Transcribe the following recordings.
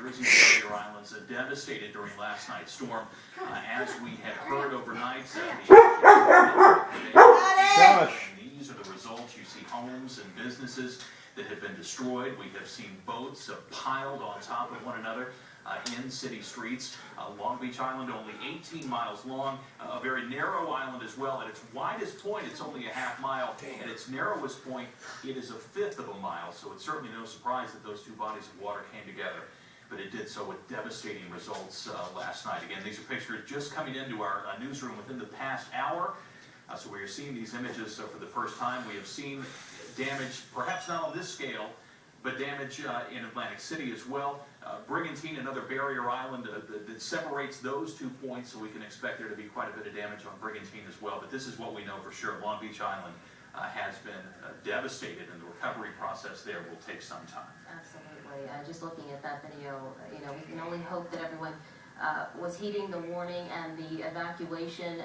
Jersey barrier islands devastated during last night's storm. As we had heard overnight, these are the results. You see homes and businesses that have been destroyed. We have seen boats piled on top of one another in city streets. Long Beach Island, only 18 miles long, a very narrow island as well. At its widest point, it's only a half mile. At its narrowest point, it is a fifth of a mile. So it's certainly no surprise that those two bodies of water came together. But it did so with devastating results last night. Again, these are pictures just coming into our newsroom within the past hour. So we are seeing these images for the first time. We have seen damage, perhaps not on this scale, but damage in Atlantic City as well. Brigantine, another barrier island that separates those 2 points, so we can expect there to be quite a bit of damage on Brigantine as well. But this is what we know for sure. Long Beach Island has been devastated, and the recovery process there will take some time. Absolutely. Just looking at that video, we can only hope that everyone was heeding the warning, and the evacuation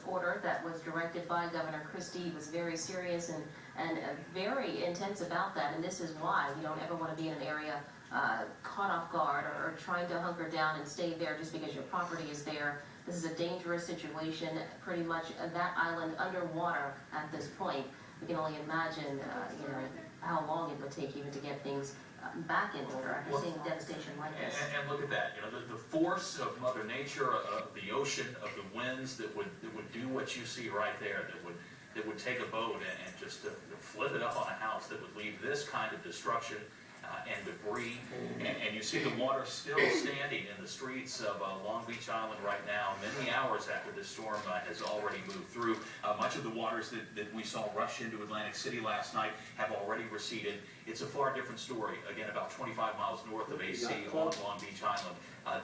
order that was directed by Governor Christie was very serious and very intense about that. And this is why we don't ever want to be in an area caught off guard or trying to hunker down and stay there just because your property is there. This is a dangerous situation, pretty much that island underwater at this point. We can only imagine how long it would take even to get things back in order after seeing devastation like this. And look at that, the force of Mother Nature, of the ocean, of the winds that would do what you see right there, that would take a boat and just flip it up on a house, that would leave this kind of destruction and debris. And you see the water still standing in the streets of Long Beach Island right now, many hours after this storm has already moved through. Much of the waters that we saw rush into Atlantic City last night have already receded. It's a far different story, again, about 25 miles north of AC on Long Beach Island.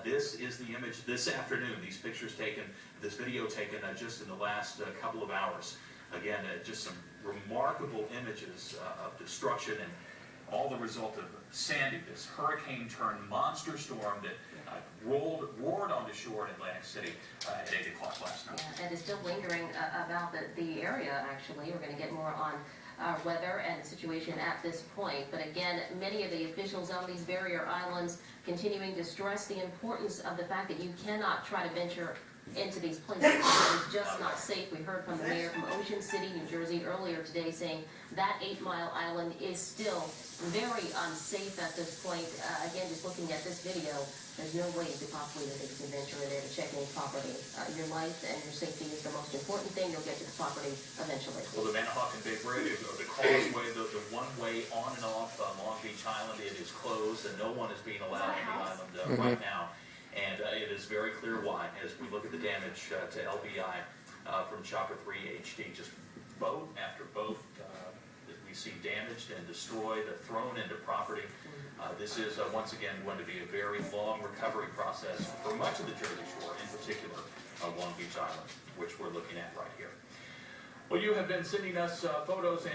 This is the image this afternoon, these pictures taken, this video taken just in the last couple of hours. Again, just some remarkable images of destruction, and all the result of Sandy, this hurricane-turned monster storm that roared onto shore in Atlantic City at 8 o'clock last night. Yeah, and it's still lingering about the area, actually. We're going to get more on weather and the situation at this point. But again, many of the officials on these barrier islands continuing to stress the importance of the fact that you cannot try to venture into these places. It's just not safe. We heard from the mayor from Ocean City, New Jersey earlier today saying that 8-mile island is still very unsafe at this point. Again, just looking at this video, there's no way you could possibly that they can venture in there to check any property. Your life and your safety is the most important thing. You'll get to the property eventually. Well, the Manahawk and Bay Bridge, or the causeway, the one-way on and off Long Beach Island, it is closed, and no one is being allowed on the island right now. And it is very clear why, as we look at the damage to LBI from Chopper 3 HD. Just boat after boat that we see damaged and destroyed, thrown into property. This is, once again, going to be a very long recovery process for much of the Jersey Shore, in particular Long Beach Island, which we're looking at right here. Well, you have been sending us photos and